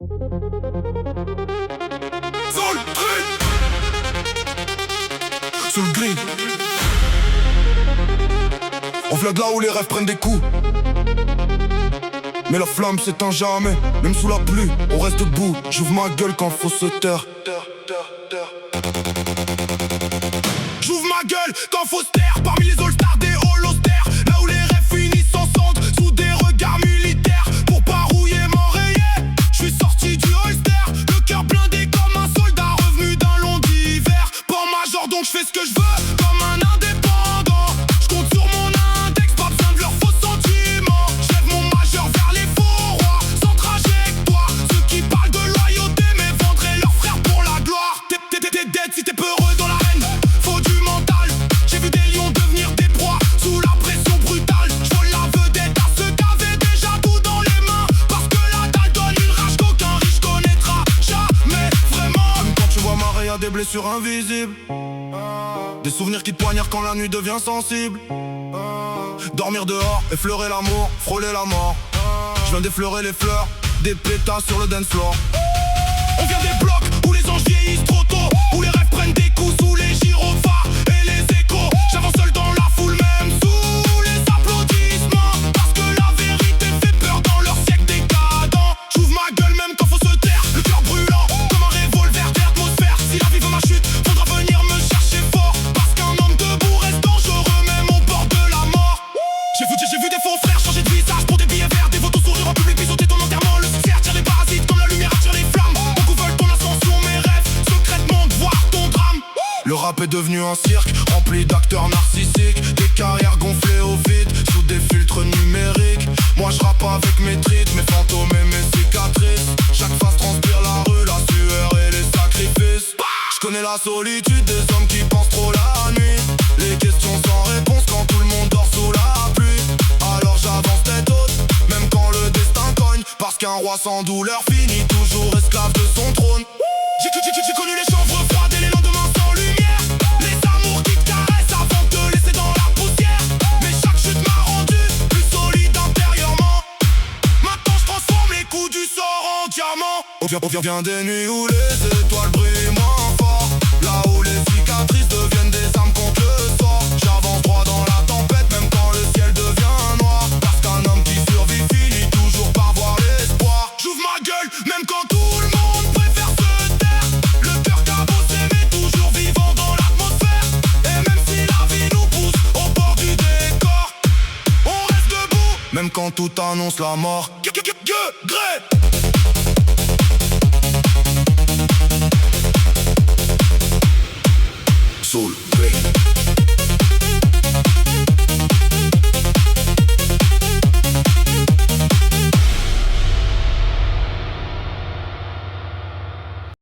Sous le grid, sous le grid. On vient de là où les rêves prennent des coups. Mais la flamme s'éteint jamais, même sous la pluie, on reste debout. J'ouvre ma gueule quand faut se taire. J'ouvre ma gueule quand faut se taire. Parmi les all-stars des holostères, là où les rêves finissent en cendres, sous des regards militaires. Pour pas rouiller m'enrayer, j'suis sorti du holster, le cœur blindé comme un soldat revenu d'un long hiver. Pas major donc j'fais ce que j'veux, comme un indépendant. J'compte sur mon index, pas besoin de leurs faux sentiments. J'lève mon majeur vers les faux rois, sans trajectoire. Ceux qui parlent de loyauté mais vendraient leurs frères pour la gloire. T'es dead si t'es peureux dans l'arène, faut du mental. J'ai vu des lions devenir des proies sous la pression brutale. J'vole la vedette à ceux qui avaient déjà tout dans les mains, parce que la dalle donne une rage qu'aucun riche connaîtra jamais vraiment. Même quand tu vois marrer y'a des blessures invisibles, des souvenirs qui te poignardent quand la nuit devient sensible. Dormir dehors, effleurer l'amour, frôler la mort. Je viens d'effleurer les fleurs, des pétasses sur le dance floor. On vient des blocs où les anges vieillissent trop tôt, où les rêves prennent des coups sous les gyrophares et les échos. J'avance seul dans la foule même sous les applaudissements, parce que la vérité fait peur dans leur siècle décadent. J'ouvre ma gueule même quand faut se taire, le cœur brûlant comme un revolver d'atmosphère. Si la vie veut ma chute, faudra venir me chercher fort, parce qu'un homme debout reste dangereux même au bord de la mort. J'ai vu des faux frères changer de visage pour des billets verts, des photos sourires en public, pisoter ton enterrement. Le succès attire les parasites comme la lumière attire les flammes. Beaucoup veulent ton ascension, mes rêves secrètement de voir ton drame. Le rap est devenu un cirque rempli d'acteurs narcissiques, des carrières gonflées au vide sous des filtres numériques. Moi je rappe avec mes tripes, mes fantômes et mes cicatrices. Chaque face transpire la rue, la sueur et les sacrifices. Je connais la solitude des hommes qui pensent trop la nuit, les questions sans réponse quand tout le monde dort sous la pluie. Alors j'avance tête haute, même quand le destin cogne, parce qu'un roi sans douleur finit toujours esclave de son trône. J'ai connu les chambres froides et les lendemains sans lumière, les amours qui te caressent avant de te laisser dans la poussière. Mais chaque chute m'a rendu plus solide intérieurement. Maintenant je transforme les coups du sort en diamant. On vient des nuits où les étoiles brillent moins fort, là où les cicatrices deviennent des armes contre le sort. J'avance droit dans la tempête même quand le ciel devient noir, parce qu'un homme qui survit finit toujours par voir l'espoir. J'ouvre ma gueule même quand tout le monde préfère se taire, le cœur cabossé mais toujours vivant dans l'atmosphère. Et même si la vie nous pousse au bord du décor, on reste debout même quand tout annonce la mort.